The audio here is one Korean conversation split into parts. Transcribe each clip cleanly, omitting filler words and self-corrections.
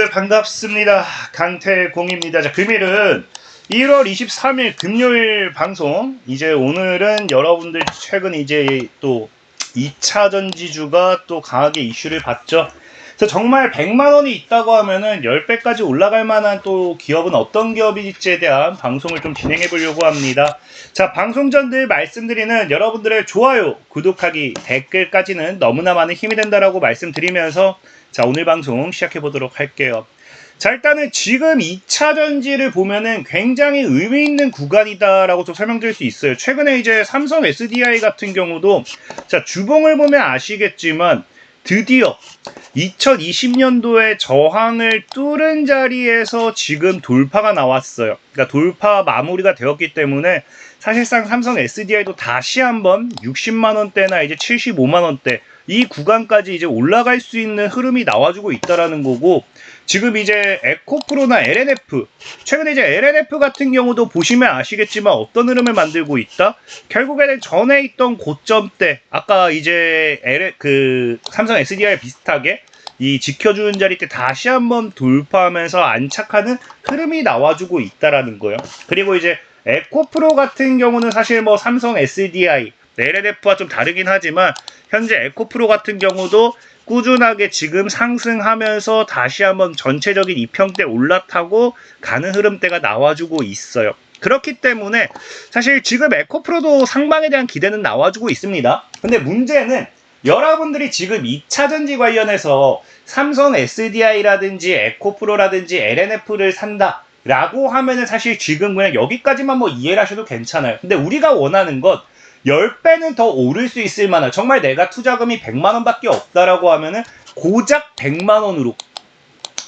네, 반갑습니다. 강태공입니다. 자, 금일은 1월 23일 금요일 방송. 이제 오늘은 여러분들 최근 이제 또 2차 전지주가 또 강하게 이슈를 받죠. 그래서 정말 100만원이 있다고 하면은 10배까지 올라갈 만한 또 기업은 어떤 기업일지에 대한 방송을 좀 진행해 보려고 합니다. 자, 방송 전 늘 말씀드리는 여러분들의 좋아요, 구독하기, 댓글까지는 너무나 많은 힘이 된다라고 말씀드리면서 자, 오늘 방송 시작해 보도록 할게요. 자, 일단은 지금 2차 전지를 보면은 굉장히 의미 있는 구간이다라고 좀 설명드릴 수 있어요. 최근에 이제 삼성 SDI 같은 경우도 자, 주봉을 보면 아시겠지만 드디어 2020년도에 저항을 뚫은 자리에서 지금 돌파가 나왔어요. 그러니까 돌파 마무리가 되었기 때문에 사실상 삼성 SDI도 다시 한번 60만원대나 이제 75만원대 이 구간까지 이제 올라갈 수 있는 흐름이 나와주고 있다라는 거고, 지금 이제 에코프로나 LNF, 최근에 이제 LNF 같은 경우도 보시면 아시겠지만 어떤 흐름을 만들고 있다? 결국에는 전에 있던 고점대, 아까 이제 삼성 SDI 비슷하게 이 지켜주는 자리 때 다시 한번 돌파하면서 안착하는 흐름이 나와주고 있다라는 거예요. 그리고 이제 에코프로 같은 경우는 사실 뭐 삼성 SDI, LNF와 좀 다르긴 하지만 현재 에코프로 같은 경우도 꾸준하게 지금 상승하면서 다시 한번 전체적인 이평대 올라타고 가는 흐름대가 나와주고 있어요. 그렇기 때문에 사실 지금 에코프로도 상방에 대한 기대는 나와주고 있습니다. 근데 문제는 여러분들이 지금 2차 전지 관련해서 삼성 SDI라든지 에코프로라든지 LNF를 산다 라고 하면은 사실 지금 그냥 여기까지만 뭐 이해를 하셔도 괜찮아요. 근데 우리가 원하는 건 10배는 더 오를 수 있을 만한, 정말 내가 투자금이 100만원 밖에 없다라고 하면은 고작 100만원으로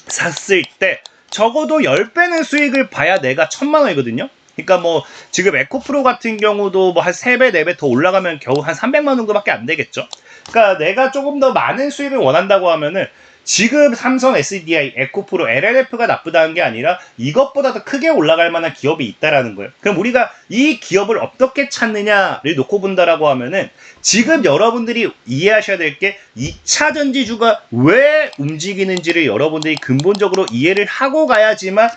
샀을 때 적어도 10배는 수익을 봐야 내가 1000만원이거든요. 그러니까 뭐 지금 에코프로 같은 경우도 뭐 한 3배, 4배 더 올라가면 겨우 한 300만원 정도밖에 안 되겠죠. 그러니까 내가 조금 더 많은 수익을 원한다고 하면은 지금 삼성 SDI, 에코프로, LNF가 나쁘다는 게 아니라 이것보다 더 크게 올라갈 만한 기업이 있다라는 거예요. 그럼 우리가 이 기업을 어떻게 찾느냐를 놓고 본다라고 하면은 지금 여러분들이 이해하셔야 될 게 2차 전지주가 왜 움직이는지를 여러분들이 근본적으로 이해를 하고 가야지만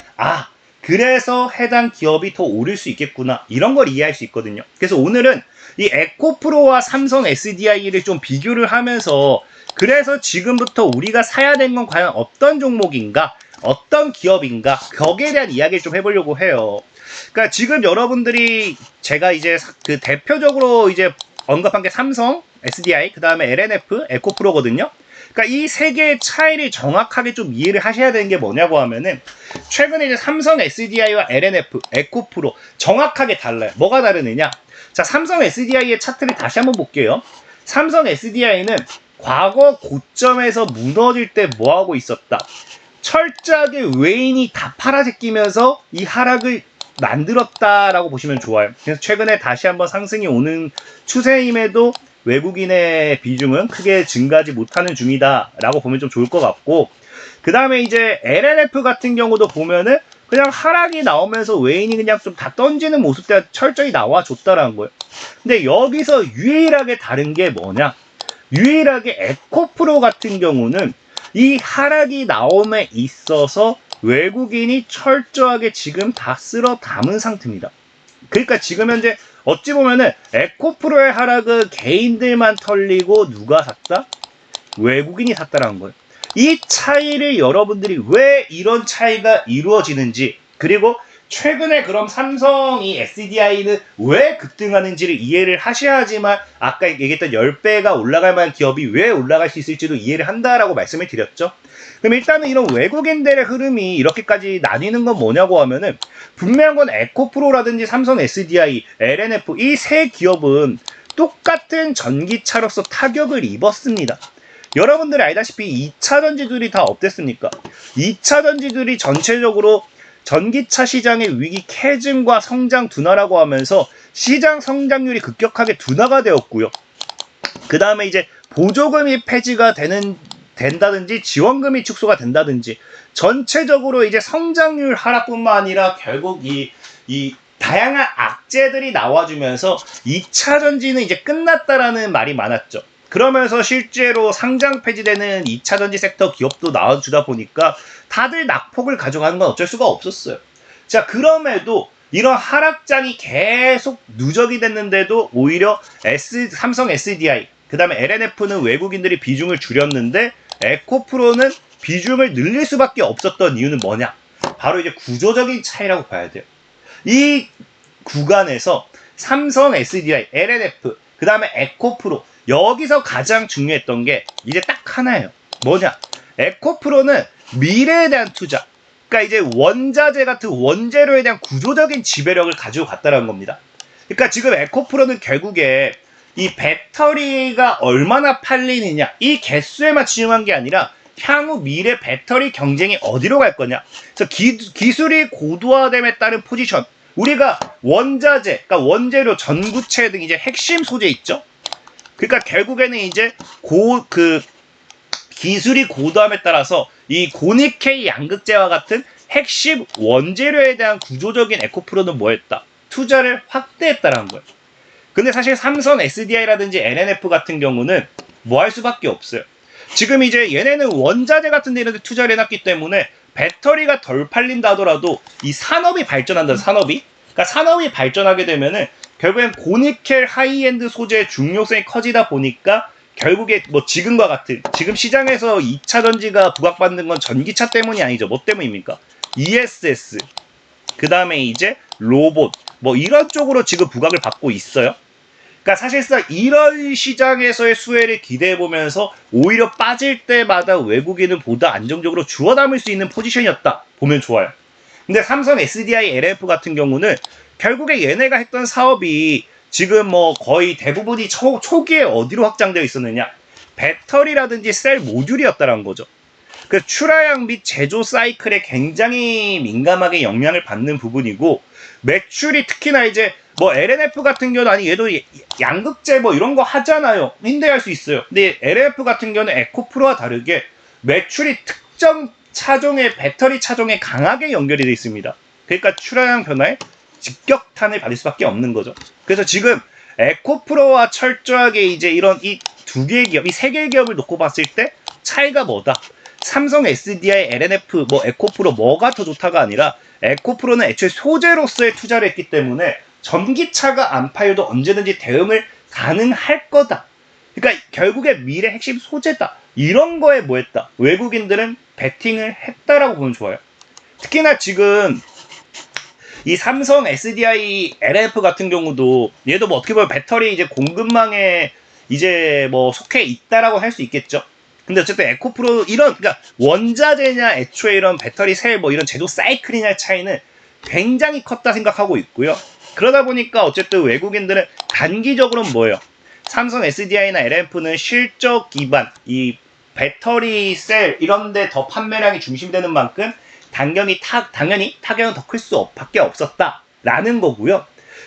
그래서 해당 기업이 더 오를 수 있겠구나, 이런 걸 이해할 수 있거든요. 그래서 오늘은 이 에코프로와 삼성 SDI를 좀 비교를 하면서 그래서 지금부터 우리가 사야 되는 건 과연 어떤 종목인가, 어떤 기업인가, 거기에 대한 이야기를 좀 해보려고 해요. 그러니까 지금 여러분들이 제가 이제 그 대표적으로 이제 언급한 게 삼성 SDI, 그 다음에 LNF, 에코프로거든요. 그러니까 이 세 개의 차이를 정확하게 좀 이해를 하셔야 되는 게 뭐냐고 하면은 최근에 이제 삼성 SDI와 LNF, 에코프로 정확하게 달라요. 뭐가 다르느냐? 자, 삼성 SDI의 차트를 다시 한번 볼게요. 삼성 SDI는 과거 고점에서 무너질 때 뭐하고 있었다? 철저하게 외인이 다 팔아제끼면서 이 하락을 만들었다라고 보시면 좋아요. 그래서 최근에 다시 한번 상승이 오는 추세임에도 외국인의 비중은 크게 증가하지 못하는 중이다라고 보면 좀 좋을 것 같고, 그 다음에 이제 LNF 같은 경우도 보면은 그냥 하락이 나오면서 외인이 그냥 좀 다 던지는 모습대로 철저히 나와줬다라는 거예요. 근데 여기서 유일하게 다른 게 뭐냐? 유일하게 에코프로 같은 경우는 이 하락이 나옴에 있어서 외국인이 철저하게 지금 다 쓸어 담은 상태입니다. 그러니까 지금 현재 어찌 보면은 에코프로의 하락은 개인들만 털리고 누가 샀다? 외국인이 샀다라는 거예요. 이 차이를 여러분들이 왜 이런 차이가 이루어지는지, 그리고 최근에 그럼 삼성이 SDI는 왜 급등하는지를 이해를 하셔야지만 아까 얘기했던 10배가 올라갈 만한 기업이 왜 올라갈 수 있을지도 이해를 한다라고 말씀을 드렸죠. 그럼 일단은 이런 외국인들의 흐름이 이렇게까지 나뉘는 건 뭐냐고 하면은 분명한 건 에코프로라든지 삼성 SDI, LNF 이 세 기업은 똑같은 전기차로서 타격을 입었습니다. 여러분들이 알다시피 2차 전지들이 다 어땠습니까? 2차 전지들이 전체적으로 전기차 시장의 위기 캐즘과 성장 둔화라고 하면서 시장 성장률이 급격하게 둔화가 되었고요. 그 다음에 이제 보조금이 폐지가 된다든지 지원금이 축소가 된다든지 전체적으로 이제 성장률 하락뿐만 아니라 결국 이 다양한 악재들이 나와주면서 2차 전지는 이제 끝났다라는 말이 많았죠. 그러면서 실제로 상장 폐지되는 2차전지 섹터 기업도 나와주다 보니까 다들 낙폭을 가져가는 건 어쩔 수가 없었어요. 자, 그럼에도 이런 하락장이 계속 누적이 됐는데도 오히려 삼성 SDI, 그 다음에 LNF는 외국인들이 비중을 줄였는데 에코프로는 비중을 늘릴 수밖에 없었던 이유는 뭐냐? 바로 이제 구조적인 차이라고 봐야 돼요. 이 구간에서 삼성 SDI, LNF, 그 다음에 에코프로, 여기서 가장 중요했던 게 이제 딱 하나예요. 뭐냐? 에코프로는 미래에 대한 투자, 그러니까 이제 원자재 같은 원재료에 대한 구조적인 지배력을 가지고 갔다는 겁니다. 그러니까 지금 에코프로는 결국에 이 배터리가 얼마나 팔리느냐, 이 개수에만 치중한 게 아니라 향후 미래 배터리 경쟁이 어디로 갈 거냐. 그래서 기술이 고도화됨에 따른 포지션, 우리가 원자재, 그러니까 원재료, 전구체 등 이제 핵심 소재 있죠. 그러니까 결국에는 이제 기술이 고도함에 따라서 이 고니케이 양극재와 같은 핵심 원재료에 대한 구조적인 에코프로는 뭐했다? 투자를 확대했다라는 거예요. 근데 사실 삼성 SDI라든지 LNF 같은 경우는 뭐 할 수밖에 없어요. 지금 이제 얘네는 원자재 같은 데 이런 데 투자를 해놨기 때문에 배터리가 덜 팔린다 하더라도 이 산업이 발전한다, 산업이. 그러니까 산업이 발전하게 되면은 결국엔 고니켈 하이엔드 소재의 중요성이 커지다 보니까 결국에 뭐 지금과 같은, 지금 시장에서 2차 전지가 부각받는 건 전기차 때문이 아니죠. 뭐 때문입니까? ESS, 그 다음에 이제 로봇, 뭐 이런 쪽으로 지금 부각을 받고 있어요. 그러니까 사실상 이런 시장에서의 수혜를 기대해보면서 오히려 빠질 때마다 외국인은 보다 안정적으로 주워 담을 수 있는 포지션이었다 보면 좋아요. 근데 삼성 SDI, LF 같은 경우는 결국에 얘네가 했던 사업이 지금 뭐 거의 대부분이 초기에 어디로 확장되어 있었느냐? 배터리라든지 셀 모듈이었다는 거죠. 그 출하량 및 제조 사이클에 굉장히 민감하게 영향을 받는 부분이고, 매출이 특히나 이제 뭐 LNF 같은 경우는 아니 얘도 양극재 뭐 이런 거 하잖아요. 힘대할 수 있어요. 근데 LNF 같은 경우는 에코프로와 다르게 매출이 특정 차종의 배터리 차종에 강하게 연결이 되어 있습니다. 그러니까 출하량 변화에 직격탄을 받을 수밖에 없는 거죠. 그래서 지금 에코프로와 철저하게 이제 이런 이 두 개의 기업, 이 세 개의 기업을 놓고 봤을 때 차이가 뭐다? 삼성 SDI, LNF, 뭐 에코프로 뭐가 더 좋다가 아니라 에코프로는 애초에 소재로서의 투자를 했기 때문에 전기차가 안 팔려도 언제든지 대응을 가능할 거다. 그러니까 결국에 미래 핵심 소재다. 이런 거에 뭐 했다? 외국인들은 베팅을 했다라고 보면 좋아요. 특히나 지금 이 삼성 SDI, LNF 같은 경우도 얘도 뭐 어떻게 보면 배터리 이제 공급망에 이제 뭐 속해 있다라고 할 수 있겠죠. 근데 어쨌든 에코프로 이런, 그러니까 원자재냐 애초에 이런 배터리 셀 뭐 이런 제조 사이클이냐의 차이는 굉장히 컸다 생각하고 있고요. 그러다 보니까 어쨌든 외국인들은 단기적으로는 뭐예요? 삼성 SDI나 LNF는 실적 기반, 이 배터리 셀 이런 데 더 판매량이 중심되는 만큼 당연히 타격은 더 클 수밖에 없었다라는 거고요.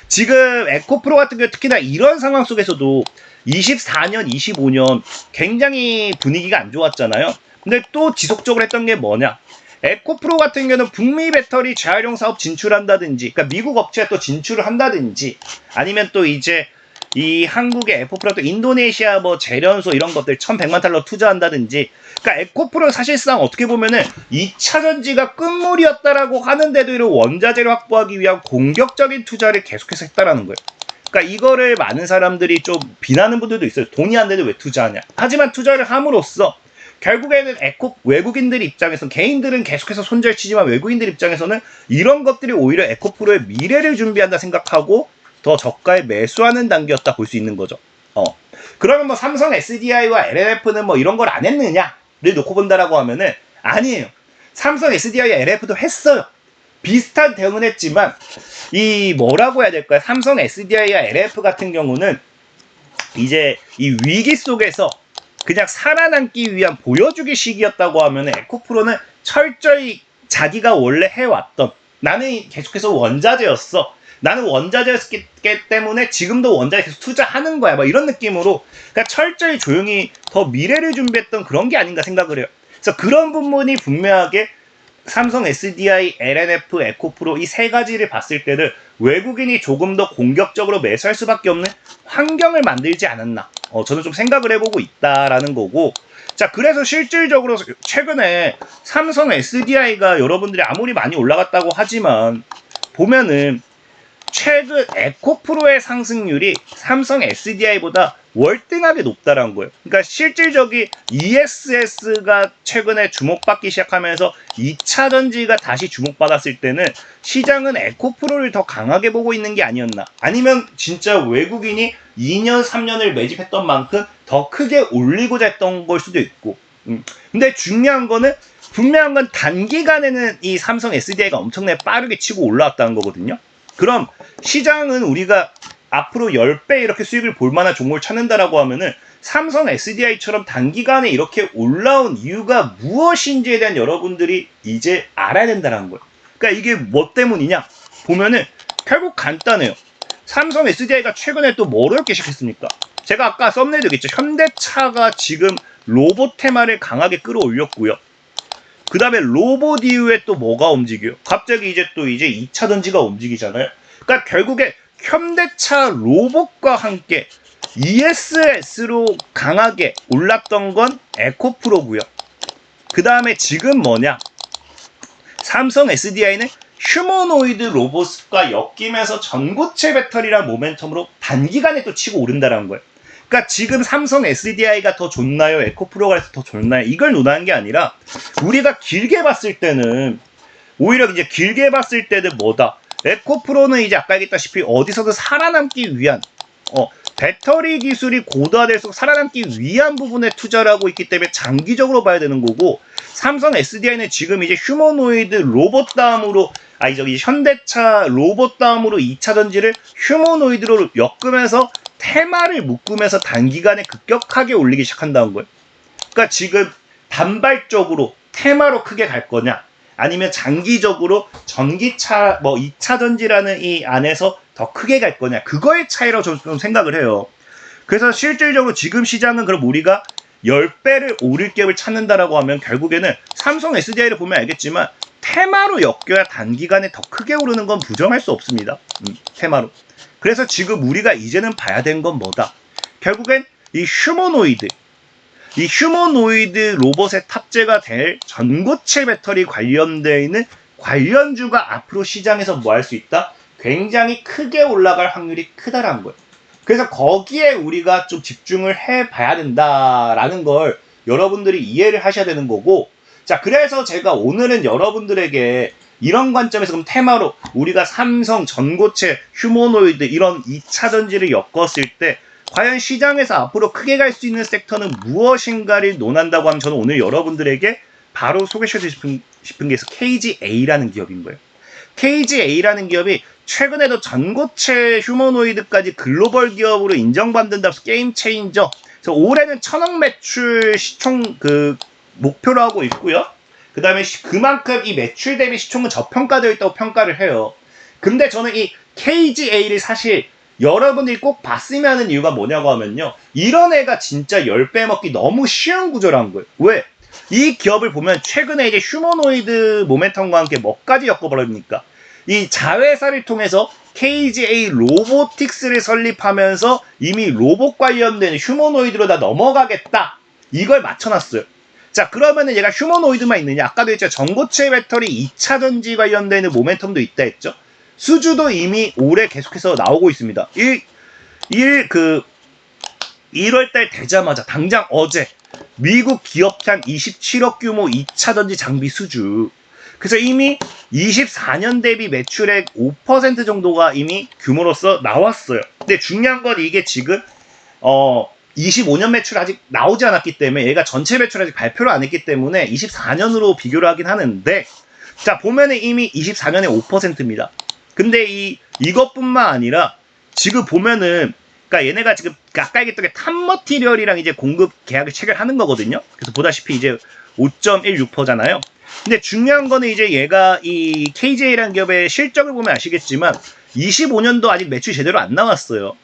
지금 에코프로 같은 경우 특히나 이런 상황 속에서도 24년, 25년 굉장히 분위기가 안 좋았잖아요. 근데 또 지속적으로 했던 게 뭐냐? 에코프로 같은 경우는 북미 배터리 재활용 사업 진출한다든지, 그러니까 미국 업체에 또 진출을 한다든지, 아니면 또 이제 이 한국의 에코프로 또 인도네시아 뭐 재련소 이런 것들 1,100만 달러 투자한다든지, 그러니까 에코프로는 사실상 어떻게 보면은 2차 전지가 끝물이었다라고 하는데도 이런 원자재를 확보하기 위한 공격적인 투자를 계속해서 했다라는 거예요. 그러니까 이거를 많은 사람들이 좀 비난하는 분들도 있어요. 돈이 안 되는데 왜 투자하냐. 하지만 투자를 함으로써 결국에는 외국인들 입장에서는, 개인들은 계속해서 손절치지만 외국인들 입장에서는 이런 것들이 오히려 에코프로의 미래를 준비한다 생각하고 더 저가에 매수하는 단계였다 볼 수 있는 거죠. 그러면 뭐 삼성 SDI와 LNF는 뭐 이런 걸 안 했느냐를 놓고 본다라고 하면은 아니에요. 삼성 SDI와 LNF도 했어요. 비슷한 대응은 했지만 이 뭐라고 해야 될까요? 삼성 SDI와 LNF 같은 경우는 이제 이 위기 속에서 그냥 살아남기 위한 보여주기 시기였다고 하면 에코프로는 철저히 자기가 원래 해왔던, 나는 계속해서 원자재였어, 나는 원자재였기 때문에 지금도 원자재 계속 투자하는 거야, 뭐 이런 느낌으로 그러니까 철저히 조용히 더 미래를 준비했던 그런 게 아닌가 생각을 해요. 그래서 그런 부분이 분명하게 삼성 SDI, LNF, 에코프로 이 세 가지를 봤을 때는 외국인이 조금 더 공격적으로 매수할 수밖에 없는 환경을 만들지 않았나. 저는 좀 생각을 해보고 있다라는 거고. 자, 그래서 실질적으로 최근에 삼성 SDI가 여러분들이 아무리 많이 올라갔다고 하지만 보면은 최근 에코프로의 상승률이 삼성 SDI보다 월등하게 높다라는 거예요. 그러니까 실질적인 ESS가 최근에 주목받기 시작하면서 2차 전지가 다시 주목받았을 때는 시장은 에코프로를 더 강하게 보고 있는 게 아니었나. 아니면 진짜 외국인이 2년, 3년을 매집했던 만큼 더 크게 올리고자 했던 걸 수도 있고. 근데 중요한 거는 분명한 건 단기간에는 이 삼성 SDI가 엄청나게 빠르게 치고 올라왔다는 거거든요. 그럼 시장은 우리가 앞으로 10배 이렇게 수익을 볼 만한 종목을 찾는다라고 하면은 삼성 SDI처럼 단기간에 이렇게 올라온 이유가 무엇인지에 대한 여러분들이 이제 알아야 된다는 거예요. 그러니까 이게 뭐 때문이냐? 보면은 결국 간단해요. 삼성 SDI가 최근에 또 뭐 어렵게 시작했습니까? 제가 아까 썸네일 얘기했죠. 현대차가 지금 로봇 테마를 강하게 끌어올렸고요. 그 다음에 로봇 이후에 또 뭐가 움직여요? 갑자기 이제 2차 전지가 움직이잖아요. 그러니까 결국에 현대차 로봇과 함께 ESS로 강하게 올랐던 건 에코프로고요. 그 다음에 지금 뭐냐? 삼성 SDI는 휴머노이드 로봇과 엮이면서 전고체 배터리랑 모멘텀으로 단기간에 또 치고 오른다는 거예요. 그러니까 지금 삼성 SDI가 더 좋나요? 에코프로가 더 좋나요? 이걸 논하는 게 아니라 우리가 길게 봤을 때는 오히려 이제 길게 봤을 때는 뭐다? 에코프로는 이제 아까 얘기했다시피 어디서든 살아남기 위한 배터리 기술이 고도화될수록 살아남기 위한 부분에 투자를 하고 있기 때문에 장기적으로 봐야 되는 거고, 삼성 SDI는 지금 이제 휴머노이드 로봇 다음으로 현대차 로봇 다음으로 2차 전지를 휴머노이드로 엮으면서 테마를 묶으면서 단기간에 급격하게 올리기 시작한다는 거예요. 그러니까 지금 단발적으로 테마로 크게 갈 거냐, 아니면 장기적으로 전기차 2차 전지라는 이 안에서 더 크게 갈 거냐, 그거의 차이라고 저는 좀 생각을 해요. 그래서 실질적으로 지금 시장은 그럼 우리가 10배를 오를 갭을 찾는다라고 하면 결국에는 삼성 SDI를 보면 알겠지만 테마로 엮여야 단기간에 더 크게 오르는 건 부정할 수 없습니다. 테마로. 그래서 지금 우리가 이제는 봐야 되는 건 뭐다? 결국엔 이 휴머노이드 로봇에 탑재가 될 전고체 배터리 관련되어 있는 관련주가 앞으로 시장에서 뭐 할 수 있다? 굉장히 크게 올라갈 확률이 크다라는 거예요. 그래서 거기에 우리가 좀 집중을 해봐야 된다라는 걸 여러분들이 이해를 하셔야 되는 거고, 자, 그래서 제가 오늘은 여러분들에게 이런 관점에서 그럼 테마로 우리가 삼성, 전고체, 휴머노이드 이런 2차 전지를 엮었을 때 과연 시장에서 앞으로 크게 갈 수 있는 섹터는 무엇인가를 논한다고 하면 저는 오늘 여러분들에게 바로 소개시켜드리고 싶은 게 있어. KGA라는 기업인 거예요. KGA라는 기업이 최근에도 전고체 휴머노이드까지 글로벌 기업으로 인정받는다면서 게임 체인저. 그래서 올해는 1000억 매출 시총 목표로 하고 있고요. 그 다음에 그만큼 이 매출 대비 시총은 저평가되어 있다고 평가를 해요. 근데 저는 이 KGA를 사실 여러분들이 꼭 봤으면 하는 이유가 뭐냐고 하면요, 이런 애가 진짜 10배 먹기 너무 쉬운 구조라는 거예요. 왜? 이 기업을 보면 최근에 이제 휴머노이드 모멘텀과 함께 뭐까지 엮어버립니까? 이 자회사를 통해서 KGA 로보틱스를 설립하면서 이미 로봇 관련된 휴머노이드로 다 넘어가겠다, 이걸 맞춰놨어요. 자, 그러면은 얘가 휴머노이드만 있느냐? 아까도 했죠. 전고체 배터리 2차 전지 관련되는 모멘텀도 있다 했죠. 수주도 이미 올해 계속해서 나오고 있습니다. 1월달 되자마자 당장 어제 미국 기업향 27억 규모 2차 전지 장비 수주. 그래서 이미 24년 대비 매출액 5% 정도가 이미 규모로서 나왔어요. 근데 중요한 건 이게 지금 25년 매출 아직 나오지 않았기 때문에, 얘가 전체 매출 아직 발표를 안 했기 때문에 24년으로 비교를 하긴 하는데, 자, 보면은 이미 24년에 5%입니다. 근데 이것뿐만 아니라 지금 보면은, 그러니까 얘네가 지금 아까 얘기했던 게 탑머티리얼이랑 이제 공급 계약을 체결하는 거거든요. 그래서 보다시피 이제 5.16%잖아요. 근데 중요한 거는 이제 얘가 이 KJ라는 기업의 실적을 보면 아시겠지만 25년도 아직 매출 제대로 안 나왔어요.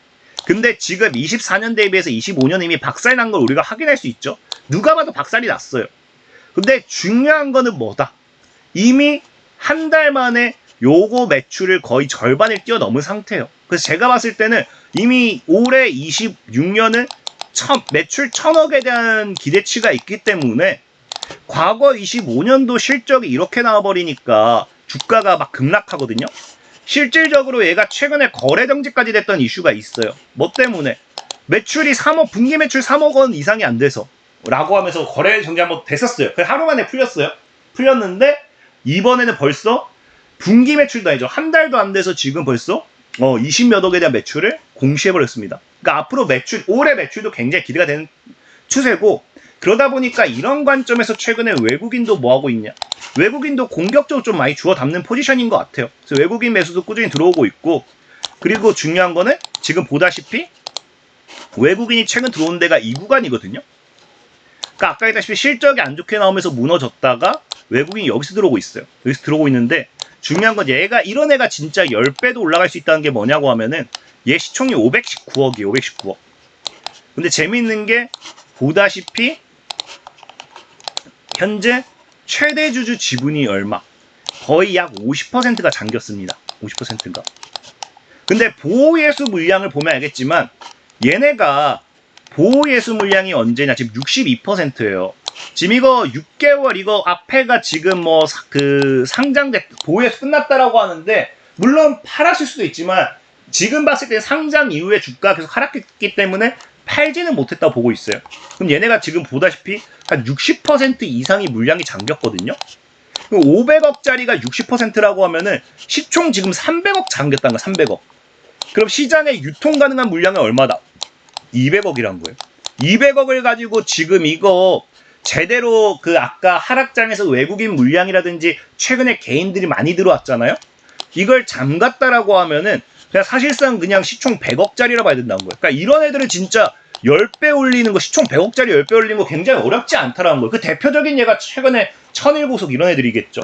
근데 지금 24년 대비해서 25년 이미 박살 난 걸 우리가 확인할 수 있죠. 누가 봐도 박살이 났어요. 근데 중요한 거는 뭐다? 이미 한 달 만에 요거 매출을 거의 절반을 뛰어넘은 상태예요. 그래서 제가 봤을 때는 이미 올해 26년은 매출 1000억에 대한 기대치가 있기 때문에 과거 25년도 실적이 이렇게 나와버리니까 주가가 막 급락하거든요. 실질적으로 얘가 최근에 거래 정지까지 됐던 이슈가 있어요. 뭐 때문에? 매출이 3억, 분기 매출 3억 원 이상이 안 돼서 라고 하면서 거래 정지 한번 됐었어요. 그래서 하루 만에 풀렸어요. 풀렸는데 이번에는 벌써 분기 매출도 아니죠. 한 달도 안 돼서 지금 벌써 20몇 억에 대한 매출을 공시해버렸습니다. 그러니까 앞으로 올해 매출도 굉장히 기대가 되는 추세고, 그러다 보니까 이런 관점에서 최근에 외국인도 뭐 하고 있냐? 외국인도 공격적으로 좀 많이 주워 담는 포지션인 것 같아요. 그래서 외국인 매수도 꾸준히 들어오고 있고, 그리고 중요한 거는 지금 보다시피 외국인이 최근 들어온 데가 이 구간이거든요. 그러니까 아까 했다시피 실적이 안 좋게 나오면서 무너졌다가 외국인이 여기서 들어오고 있어요. 여기서 들어오고 있는데, 중요한 건 이런 애가 진짜 10배도 올라갈 수 있다는 게 뭐냐고 하면은 얘 시총이 519억이에요. 519억. 근데 재밌는 게 보다시피 현재 최대 주주 지분이 얼마? 거의 약 50%가 잠겼습니다. 50%가. 근데 보호예수 물량을 보면 알겠지만 얘네가 보호예수 물량이 언제냐? 지금 62%예요. 지금 이거 6개월 이거 앞에가 지금 뭐 상장됐 보호예수 끝났다라고 하는데, 물론 팔았을 수도 있지만 지금 봤을 때 상장 이후에 주가가 계속 하락했기 때문에 팔지는 못했다고 보고 있어요. 그럼 얘네가 지금 보다시피 한 60% 이상이 물량이 잠겼거든요. 500억짜리가 60%라고 하면은 시총 지금 300억 잠겼다는 거야. 300억. 그럼 시장에 유통 가능한 물량은 얼마다? 200억이란 거예요. 200억을 가지고 지금 이거 제대로 아까 하락장에서 외국인 물량이라든지 최근에 개인들이 많이 들어왔잖아요. 이걸 잠갔다라고 하면은 그냥 사실상 그냥 시총 100억짜리라 봐야 된다는 거예요. 그러니까 이런 애들은 진짜 10배 올리는 거, 시총 100억짜리 10배 올리는 거 굉장히 어렵지 않다라는 거예요. 그 대표적인 예가 최근에 천일고속 이런 애들이겠죠.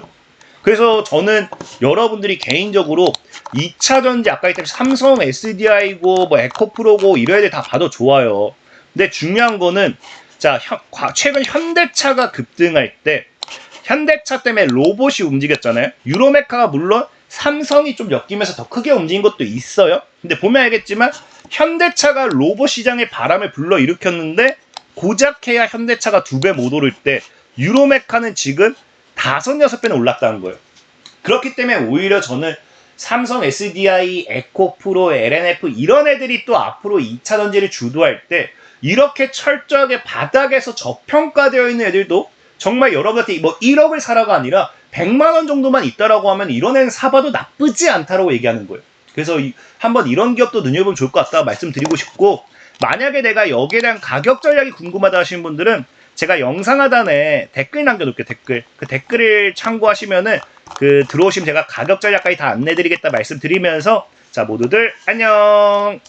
그래서 저는 여러분들이 개인적으로 2차전지 아까 했듯이 삼성 SDI고 뭐 에코프로고 이런 애들 다 봐도 좋아요. 근데 중요한 거는 최근 현대차가 급등할 때 현대차 때문에 로봇이 움직였잖아요. 유로메카가 물론 삼성이 좀 엮이면서 더 크게 움직인 것도 있어요. 근데 보면 알겠지만 현대차가 로봇 시장에 바람을 불러일으켰는데 고작해야 현대차가 2배 못 오를 때 유로메카는 지금 5, 6배는 올랐다는 거예요. 그렇기 때문에 오히려 저는 삼성 SDI, 에코프로, LNF 이런 애들이 또 앞으로 2차 전지를 주도할 때 이렇게 철저하게 바닥에서 저평가되어 있는 애들도 정말 여러분한테 뭐 1억을 사라가 아니라 100만 원 정도만 있다라고 하면 이런 애는 사봐도 나쁘지 않다라고 얘기하는 거예요. 그래서 한번 이런 기업도 눈여보면 좋을 것 같다 말씀드리고 싶고, 만약에 내가 여기에 대한 가격 전략이 궁금하다 하시는 분들은 제가 영상 하단에 댓글 남겨놓을게요. 그 댓글을 참고하시면은 들어오시면 제가 가격 전략까지 다 안내드리겠다 말씀드리면서 자, 모두들 안녕.